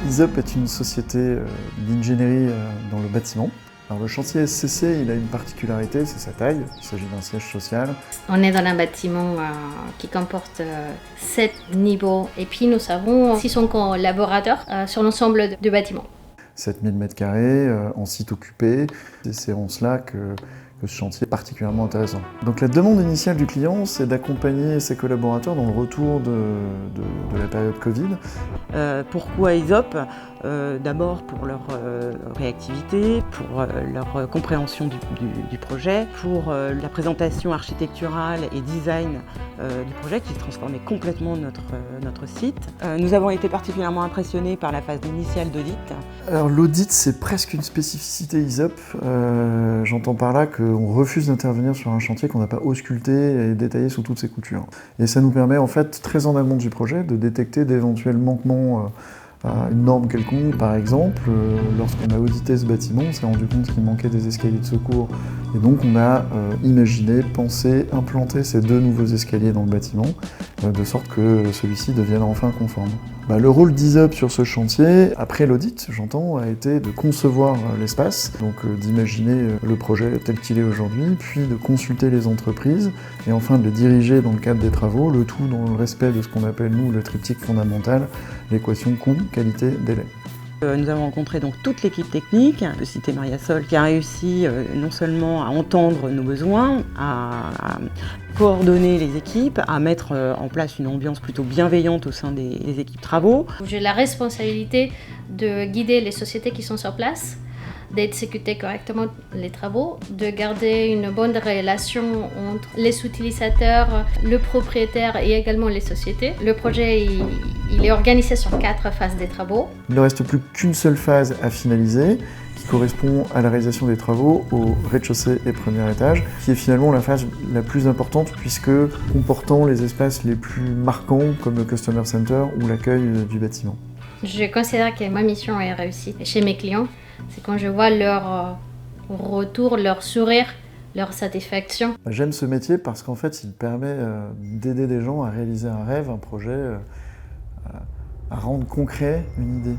ISOP est une société d'ingénierie dans le bâtiment. Alors le chantier SCC, il a une particularité, c'est sa taille. Il s'agit d'un siège social. On est dans un bâtiment qui comporte 7 niveaux et puis nous avons 600 collaborateurs sur l'ensemble du bâtiment. 7000 m² en site occupé. Et c'est en cela que ce chantier est particulièrement intéressant. Donc la demande initiale du client, c'est d'accompagner ses collaborateurs dans le retour de la période Covid. Pourquoi ISOP ? D'abord pour leur réactivité, pour leur compréhension du projet, pour la présentation architecturale et design du projet qui transformait complètement notre site. Nous avons été particulièrement impressionnés par la phase initiale d'audit. Alors l'audit, c'est presque une spécificité ISOP. J'entends par là qu'on refuse d'intervenir sur un chantier qu'on n'a pas ausculté et détaillé sous toutes ses coutures. Et ça nous permet en fait, très en amont du projet, de détecter d'éventuels manquements à une norme quelconque. Par exemple, lorsqu'on a audité ce bâtiment, on s'est rendu compte qu'il manquait des escaliers de secours. Et donc on a imaginé, pensé, implanté ces 2 nouveaux escaliers dans le bâtiment, de sorte que celui-ci devienne enfin conforme. Le rôle d'ISOP sur ce chantier, après l'audit, j'entends, a été de concevoir l'espace, donc d'imaginer le projet tel qu'il est aujourd'hui, puis de consulter les entreprises, et enfin de les diriger dans le cadre des travaux, le tout dans le respect de ce qu'on appelle, nous, le triptyque fondamental, l'équation coût, qualité, délai. Nous avons rencontré donc toute l'équipe technique de Cité Mariasol qui a réussi non seulement à entendre nos besoins, à coordonner les équipes, à mettre en place une ambiance plutôt bienveillante au sein des équipes travaux. J'ai la responsabilité de guider les sociétés qui sont sur place, d'exécuter correctement les travaux, de garder une bonne relation entre les utilisateurs, le propriétaire et également les sociétés. Le projet il est organisé sur 4 phases des travaux. Il ne reste plus qu'une seule phase à finaliser, qui correspond à la réalisation des travaux au rez-de-chaussée et premier étage, qui est finalement la phase la plus importante puisque comportant les espaces les plus marquants comme le Customer Center ou l'accueil du bâtiment. Je considère que ma mission est réussie chez mes clients. C'est quand je vois leur retour, leur sourire, leur satisfaction. J'aime ce métier parce qu'en fait, il permet d'aider des gens à réaliser un rêve, un projet, à rendre concret une idée.